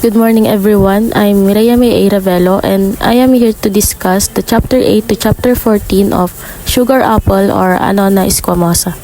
Good morning everyone, I'm Mireya May Ravelo and I am here to discuss the chapter 8 to chapter 14 of sugar apple or Annona squamosa.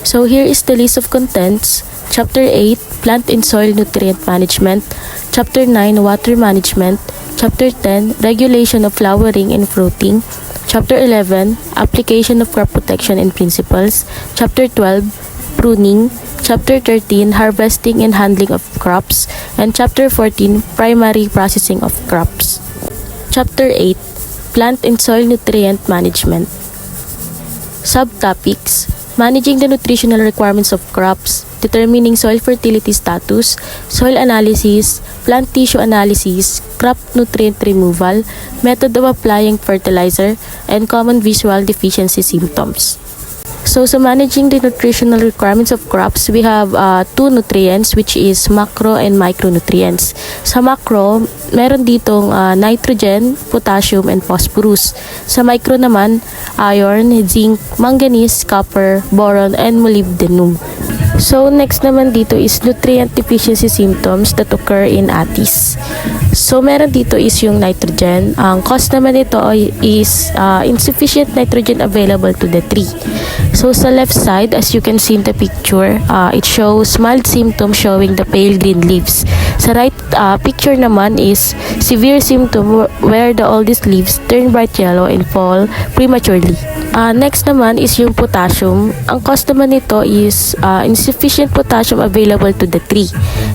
So here is the list of contents. Chapter 8, Plant and Soil Nutrient Management. Chapter 9, Water Management. Chapter 10, Regulation of Flowering and Fruiting. Chapter 11, Application of Crop Protection and Principles. Chapter 12, Pruning. Chapter 13, Harvesting and Handling of Crops. And Chapter 14, Primary Processing of Crops. Chapter 8, Plant and Soil Nutrient Management. Subtopics: Managing the nutritional requirements of crops, determining soil fertility status, soil analysis, plant tissue analysis, crop nutrient removal, method of applying fertilizer, and common visual deficiency symptoms. So managing the nutritional requirements of crops, we have two nutrients which is macro and micronutrients. Sa macro, meron ditong nitrogen, potassium, and phosphorus. Sa micro naman, iron, zinc, manganese, copper, boron, and molybdenum. So next naman dito is nutrient deficiency symptoms that occur in Atis. So meron dito is yung nitrogen. Ang cause naman nito is insufficient nitrogen available to the tree. So sa left side, as you can see in the picture, it shows mild symptoms showing the pale green leaves. Sa right picture naman is severe symptom where the oldest leaves turn bright yellow and fall prematurely. Next naman is yung potassium. Ang cause naman nito is insufficient potassium available to the tree,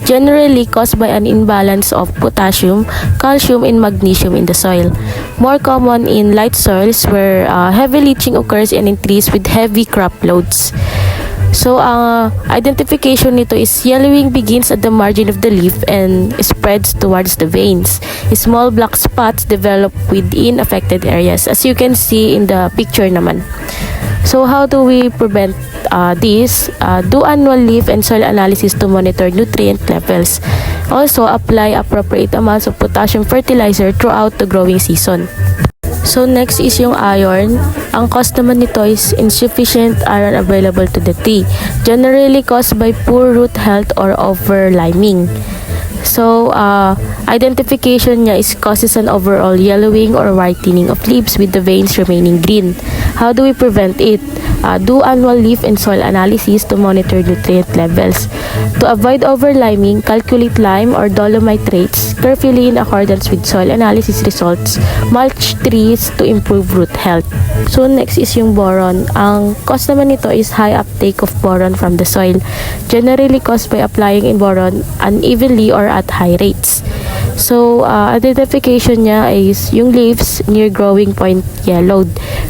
generally caused by an imbalance of potassium, calcium, and magnesium in the soil. More common in light soils where heavy leaching occurs and in trees with heavy crop loads. So, identification nito is yellowing begins at the margin of the leaf and spreads towards the veins. Small black spots develop within affected areas, as you can see in the picture naman. So, how do we prevent this? Do annual leaf and soil analysis to monitor nutrient levels. Also, apply appropriate amounts of potassium fertilizer throughout the growing season. So next is yung iron. Ang cause naman nito is insufficient iron available to the tree, generally caused by poor root health or overliming. So, identification niya is causes an overall yellowing or whitening of leaves with the veins remaining green. How do we prevent it? Do annual leaf and soil analysis to monitor nutrient levels. To avoid overliming, calculate lime or dolomite rates carefully in accordance with soil analysis results. Mulch trees to improve root health. So next is yung boron. Ang cause naman nito is high uptake of boron from the soil, generally caused by applying in boron unevenly or at high rates. So, identification niya is yung leaves near growing point yellowed,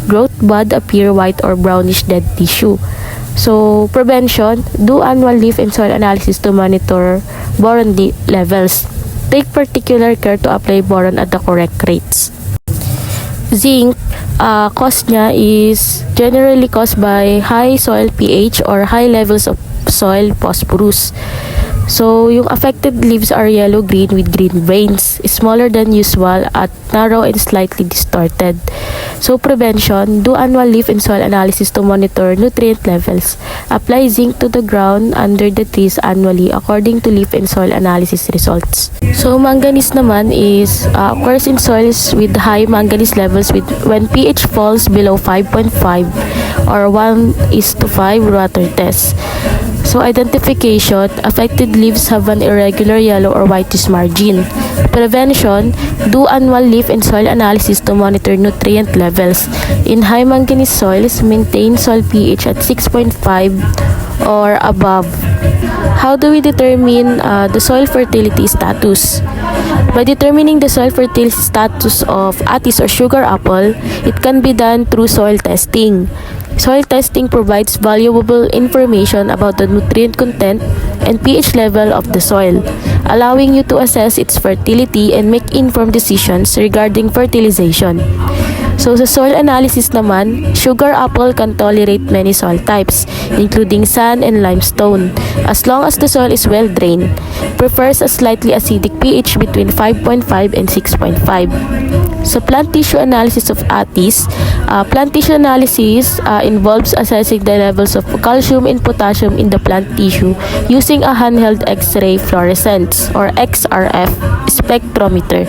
growth bud appear white or brownish dead tissue. So, prevention, do annual leaf and soil analysis to monitor boron levels. Take particular care to apply boron at the correct rates. Zinc, cause niya is generally caused by high soil pH or high levels of soil phosphorus. So, yung affected leaves are yellow-green with green veins, smaller than usual at narrow and slightly distorted. So, prevention, do annual leaf and soil analysis to monitor nutrient levels. Apply zinc to the ground under the trees annually according to leaf and soil analysis results. So, manganese naman is occurs in soils with high manganese levels when pH falls below 5.5 or 1:5 water test. So, identification, affected leaves have an irregular yellow or whitish margin. Prevention, do annual leaf and soil analysis to monitor nutrient levels. In high manganese soils, maintain soil pH at 6.5 or above. How do we determine the soil fertility status? By determining the soil fertility status of Atis or sugar apple, it can be done through soil testing. Soil testing provides valuable information about the nutrient content and pH level of the soil, allowing you to assess its fertility and make informed decisions regarding fertilization. So sa soil analysis naman, sugar apple can tolerate many soil types, including sand and limestone, as long as the soil is well drained. Prefers a slightly acidic pH between 5.5 and 6.5. Sa plant tissue analysis of Atis, plant tissue analysis involves assessing the levels of calcium and potassium in the plant tissue using a handheld X-ray fluorescence or XRF spectrometer.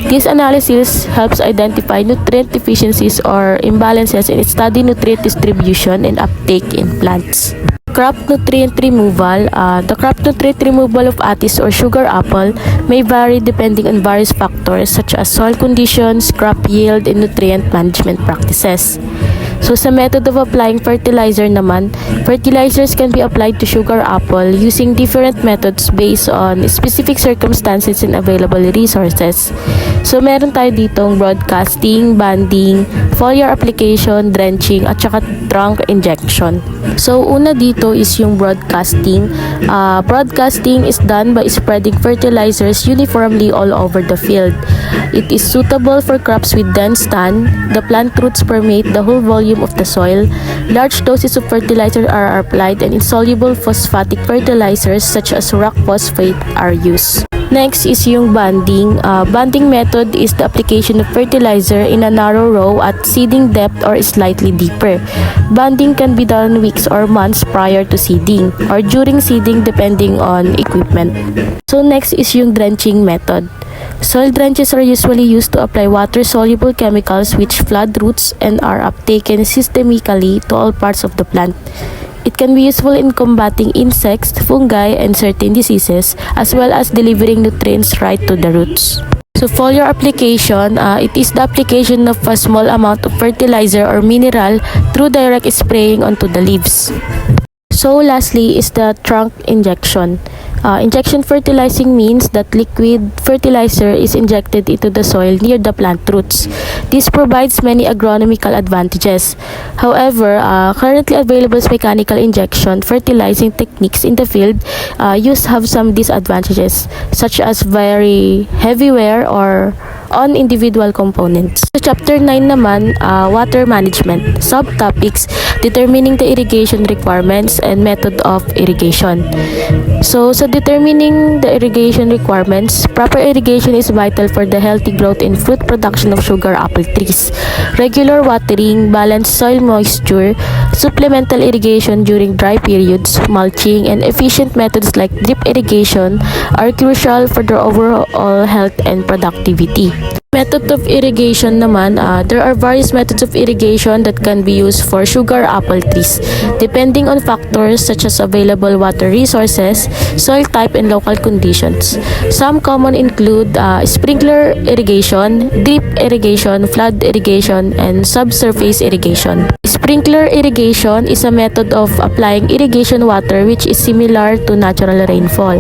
This analysis helps identify nutrient deficiencies or imbalances and study nutrient distribution and uptake in plants. Crop nutrient removal. The crop nutrient removal of Atis or sugar apple may vary depending on various factors such as soil conditions, crop yield, and nutrient management practices. So sa method of applying fertilizer naman, fertilizers can be applied to sugar apple using different methods based on specific circumstances and available resources. So meron tayo ditong broadcasting, banding, foliar application, drenching, at saka trunk injection. So una dito is yung broadcasting. Broadcasting is done by spreading fertilizers uniformly all over the field. It is suitable for crops with dense stand. The plant roots permeate the whole volume of the soil. Large doses of fertilizer are applied and insoluble phosphatic fertilizers such as rock phosphate are used. Next is yung banding. Banding method is the application of fertilizer in a narrow row at seeding depth or slightly deeper. Banding can be done weeks or months prior to seeding or during seeding depending on equipment. So next is yung drenching method. Soil drenches are usually used to apply water-soluble chemicals which flood roots and are uptaken systemically to all parts of the plant. It can be useful in combating insects, fungi, and certain diseases, as well as delivering nutrients right to the roots. So foliar application, it is the application of a small amount of fertilizer or mineral through direct spraying onto the leaves. So lastly is the trunk injection. Injection fertilizing means that liquid fertilizer is injected into the soil near the plant roots. This provides many agronomical advantages. However, currently available mechanical injection fertilizing techniques in the field have some disadvantages, such as very heavy wear or on individual components. So chapter 9 naman, water management. Subtopics, determining the irrigation requirements and method of irrigation. So sa determining the irrigation requirements, proper irrigation is vital for the healthy growth and fruit production of sugar apple trees. Regular watering, balanced soil moisture, supplemental irrigation during dry periods, mulching, and efficient methods like drip irrigation are crucial for their overall health and productivity. Method of irrigation naman, there are various methods of irrigation that can be used for sugar apple trees, depending on factors such as available water resources, soil type, and local conditions. Some common include sprinkler irrigation, drip irrigation, flood irrigation, and subsurface irrigation. Sprinkler irrigation is a method of applying irrigation water which is similar to natural rainfall.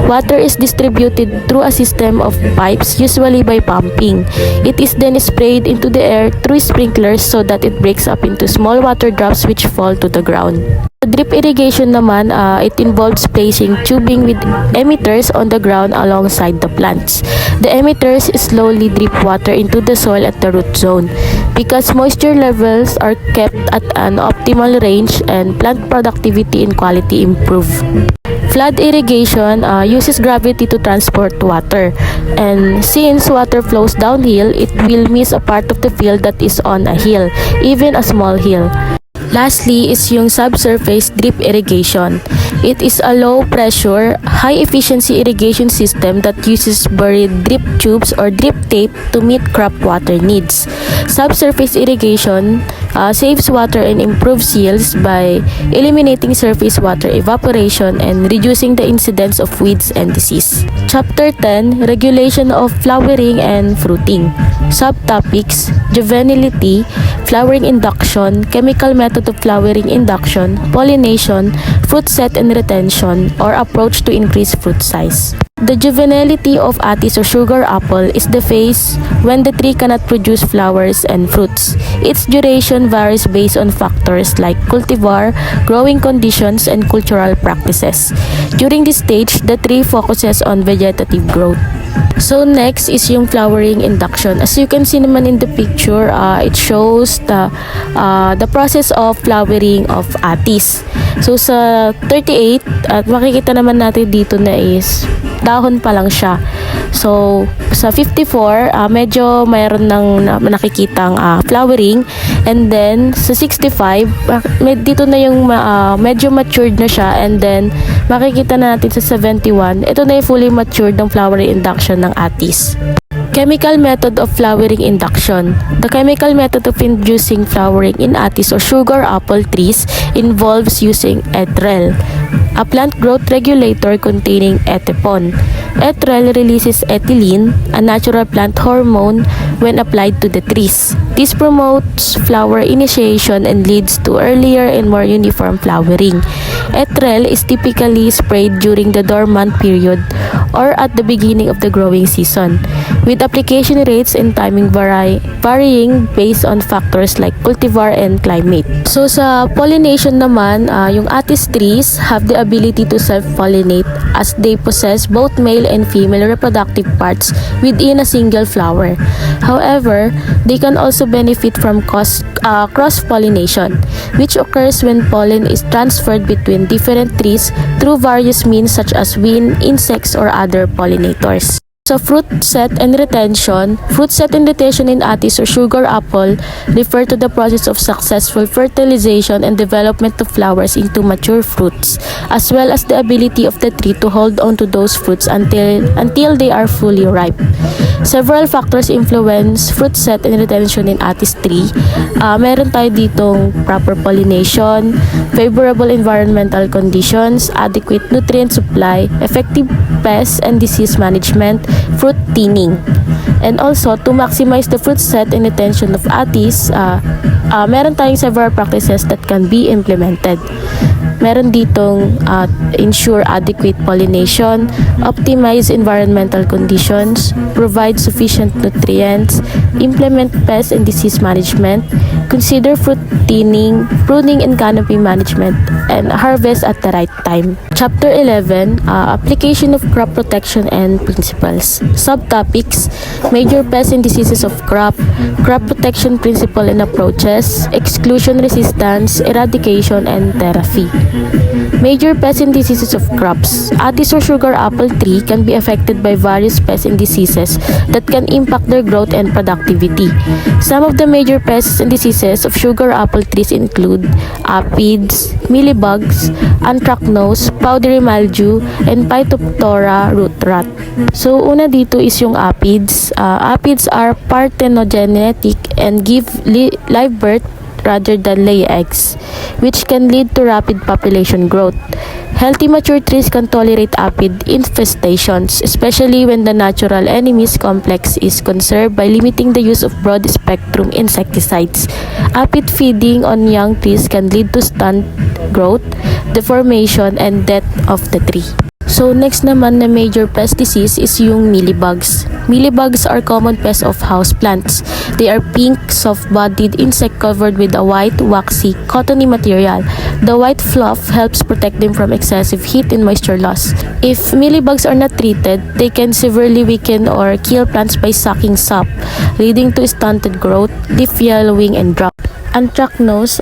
Water is distributed through a system of pipes, usually by pumping. It is then sprayed into the air through sprinklers so that it breaks up into small water drops which fall to the ground. Drip irrigation naman, it involves placing tubing with emitters on the ground alongside the plants. The emitters slowly drip water into the soil at the root zone. Because moisture levels are kept at an optimal range and plant productivity and quality improve. Flood irrigation uses gravity to transport water, and since water flows downhill, it will miss a part of the field that is on a hill, even a small hill. Lastly is yung subsurface drip irrigation. It is a low-pressure, high-efficiency irrigation system that uses buried drip tubes or drip tape to meet crop water needs. Subsurface irrigation saves water and improves yields by eliminating surface water evaporation and reducing the incidence of weeds and disease. Chapter 10, Regulation of Flowering and Fruiting. Subtopics, Juvenility, Flowering Induction, Chemical Method of Flowering Induction, Pollination, Fruit Set and Retention, or Approach to Increase Fruit Size. The juvenility of Atis or sugar apple is the phase when the tree cannot produce flowers and fruits. Its duration varies based on factors like cultivar, growing conditions, and cultural practices. During this stage, the tree focuses on vegetative growth. So next is yung flowering induction. As you can see naman in the picture, it shows the process of flowering of Atis. So sa 38, at makikita naman natin dito na is dahon pa lang siya. So, sa 54, medyo mayroon ng nakikitang flowering. And then, sa 65, dito na yung medyo matured na siya. And then, makikita na natin sa 71, ito na yung fully matured ng flowering induction ng Atis. Chemical method of flowering induction. The chemical method of inducing flowering in Atis or sugar apple trees involves using etrel, a plant growth regulator containing etepon. Etrel releases ethylene, a natural plant hormone, when applied to the trees. This promotes flower initiation and leads to earlier and more uniform flowering. Etrel is typically sprayed during the dormant period or at the beginning of the growing season, with application rates and timing varying based on factors like cultivar and climate. So sa pollination naman, yung Atis trees have the ability to self-pollinate as they possess both male and female reproductive parts within a single flower. However, they can also benefit from cross-pollination, which occurs when pollen is transferred between different trees through various means such as wind, insects, or other pollinators. So fruit set and retention in Atis or sugar apple refer to the process of successful fertilization and development of flowers into mature fruits, as well as the ability of the tree to hold on to those fruits until they are fully ripe. Several factors influence fruit set and retention in Atis tree. Meron tayo ditong proper pollination, favorable environmental conditions, adequate nutrient supply, effective pest and disease management, fruit thinning. And also, to maximize the fruit set and retention of Atis, meron tayong several practices that can be implemented. Meron ditong ensure adequate pollination, optimize environmental conditions, provide sufficient nutrients, implement pest and disease management, consider fruit thinning, pruning and canopy management, and harvest at the right time. Chapter 11, application of crop protection and principles. Subtopics, major pests and diseases of crop protection principle and approaches, exclusion resistance, eradication, and therapy. Major pests and diseases of crops. Atis or sugar apple tree can be affected by various pests and diseases that can impact their growth and productivity. Some of the major pests and diseases of sugar apple trees include aphids, mealybugs, anthracnose, powdery mildew, and Phytophthora root rot. So, una dito is yung aphids. Aphids are parthenogenetic and give live birth rather than lay eggs, which can lead to rapid population growth. Healthy mature trees can tolerate aphid infestations, especially when the natural enemies complex is conserved by limiting the use of broad-spectrum insecticides. Aphid feeding on young trees can lead to stunt growth, deformation, and death of the tree. So next naman na major pest disease is yung mealybugs. Mealybugs are common pests of houseplants. They are pink, soft-bodied insect covered with a white, waxy, cottony material. The white fluff helps protect them from excessive heat and moisture loss. If mealybugs are not treated, they can severely weaken or kill plants by sucking sap, leading to stunted growth, leaf yellowing, and drop. Anthracnose,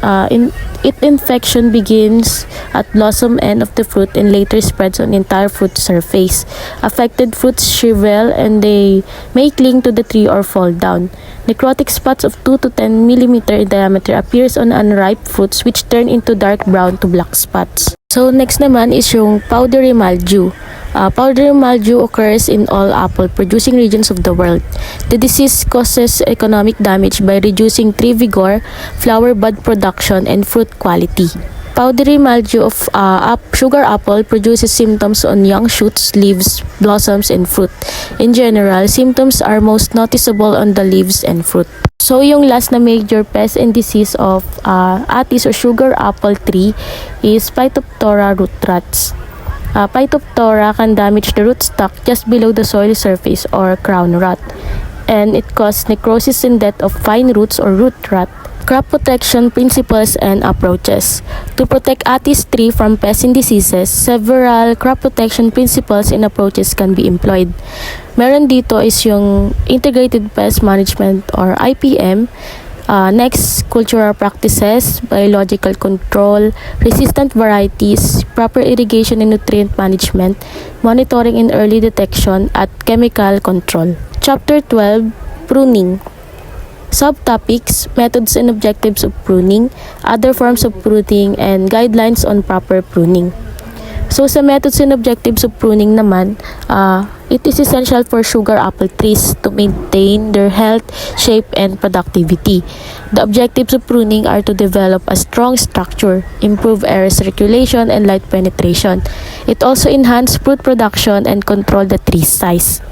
infection begins at blossom end of the fruit and later spreads on entire fruit surface. Affected fruits shrivel and they may cling to the tree or fall down. Necrotic spots of 2 to 10 mm in diameter appears on unripe fruits which turn into dark brown to black spots. So next naman is yung powdery mildew. Powdery mildew occurs in all apple producing regions of the world. The disease causes economic damage by reducing tree vigor, flower bud production, and fruit quality. Powdery mildew of sugar apple produces symptoms on young shoots, leaves, blossoms, and fruit. In general, symptoms are most noticeable on the leaves and fruit. So yung last na major pest and disease of Atis or sugar apple tree is Phytophthora root rots. Phytophthora can damage the rootstock just below the soil surface or crown rot, and it causes necrosis and death of fine roots or root rot. Crop protection principles and approaches. To protect Atis tree from pests and diseases, several crop protection principles and approaches can be employed. Meron dito is yung Integrated Pest Management or IPM. Next, cultural practices, biological control, resistant varieties, proper irrigation and nutrient management, monitoring and early detection, at chemical control. Chapter 12, Pruning. Subtopics, methods and objectives of pruning, other forms of pruning, and guidelines on proper pruning. So sa methods and objectives of pruning naman, it is essential for sugar apple trees to maintain their health, shape, and productivity. The objectives of pruning are to develop a strong structure, improve air circulation, and light penetration. It also enhance fruit production and control the tree size.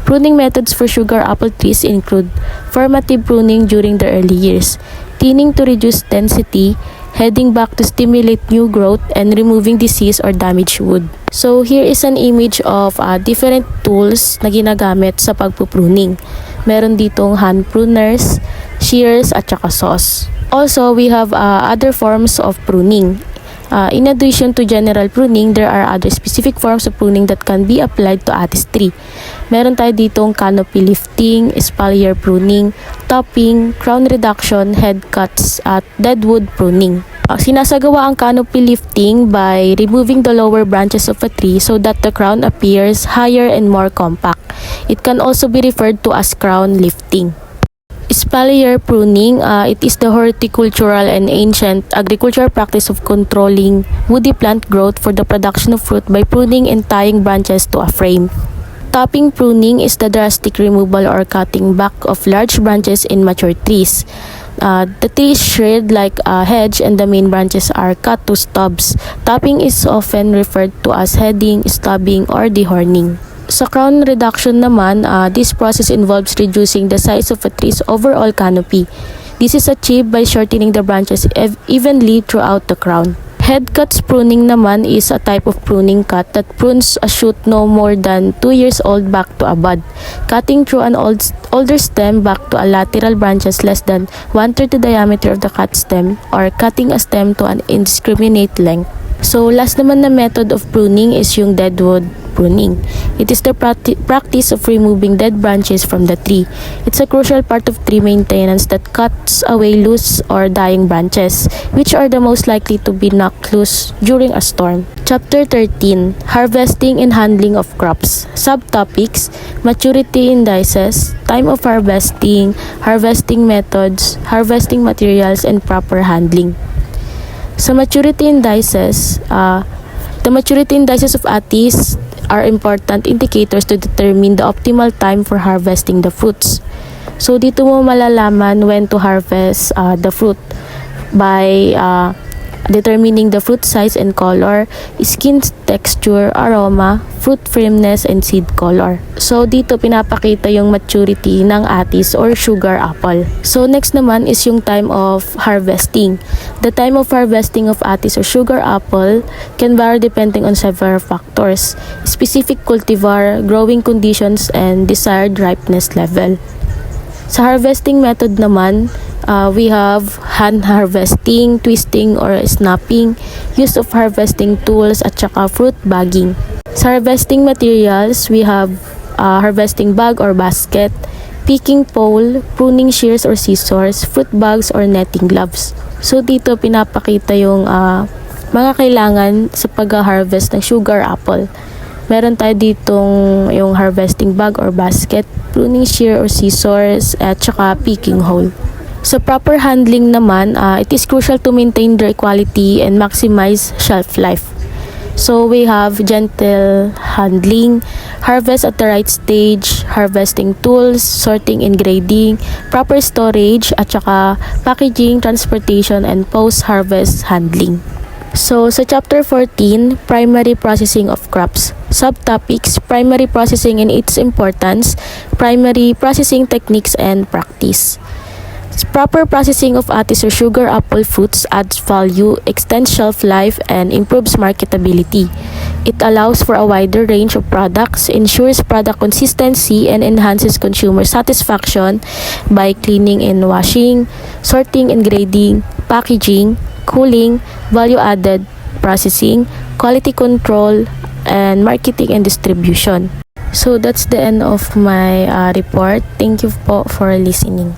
Pruning methods for sugar apple trees include formative pruning during the early years, thinning to reduce density, heading back to stimulate new growth, and removing disease or damaged wood. So here is an image of different tools na ginagamit sa pagpupruning. Meron ditong hand pruners, shears, at saka saws. Also, we have other forms of pruning. In addition to general pruning, there are other specific forms of pruning that can be applied to Atis tree. Meron tayo ditong canopy lifting, espalier pruning, topping, crown reduction, head cuts, at deadwood pruning. Sinasagawa ang canopy lifting by removing the lower branches of a tree so that the crown appears higher and more compact. It can also be referred to as crown lifting. Espalier pruning, it is the horticultural and ancient agricultural practice of controlling woody plant growth for the production of fruit by pruning and tying branches to a frame. Topping pruning is the drastic removal or cutting back of large branches in mature trees. The tree is sheared like a hedge and the main branches are cut to stubs. Topping is often referred to as heading, stubbing, or dehorning. Sa crown reduction naman, this process involves reducing the size of a tree's overall canopy. This is achieved by shortening the branches evenly throughout the crown. Head cuts pruning naman is a type of pruning cut that prunes a shoot no more than 2 years old back to a bud, cutting through an older stem back to a lateral branches less than 1/3 the diameter of the cut stem, or cutting a stem to an indiscriminate length. So last naman na method of pruning is yung deadwood pruning. It is the practice of removing dead branches from the tree. It's a crucial part of tree maintenance that cuts away loose or dying branches, which are the most likely to be knocked loose during a storm. Chapter 13, Harvesting and Handling of Crops. Subtopics, maturity indices, time of harvesting, harvesting methods, harvesting materials, and proper handling. Sa maturity indices, the maturity indices of Atis are important indicators to determine the optimal time for harvesting the fruits. So dito mo malalaman when to harvest the fruit by determining the fruit size and color, skin texture, aroma, fruit firmness, and seed color. So dito pinapakita yung maturity ng Atis or sugar apple. So next naman is yung time of harvesting. The time of harvesting of Atis or sugar apple can vary depending on several factors: specific cultivar, growing conditions, and desired ripeness level. Sa harvesting method naman, we have hand harvesting, twisting or snapping, use of harvesting tools, at saka fruit bagging. Sa harvesting materials, we have harvesting bag or basket, picking pole, pruning shears or scissors, fruit bags or netting gloves. So dito pinapakita yung mga kailangan sa pag-harvest ng sugar apple. Meron tayo ditong yung harvesting bag or basket, pruning shear or scissors, at saka picking hole. Sa proper handling naman, it is crucial to maintain their quality and maximize shelf life. So we have gentle handling, harvest at the right stage, harvesting tools, sorting and grading, proper storage, at saka packaging, transportation, and post-harvest handling. So sa chapter 14, primary processing of crops. Subtopics, primary processing and its importance, primary processing techniques and practice. Proper processing of Atis or sugar apple fruits adds value, extends shelf life, and improves marketability. It allows for a wider range of products, ensures product consistency, and enhances consumer satisfaction by cleaning and washing, sorting and grading, packaging, cooling, value-added processing, quality control, and marketing and distribution. So that's the end of my report. Thank you po for listening.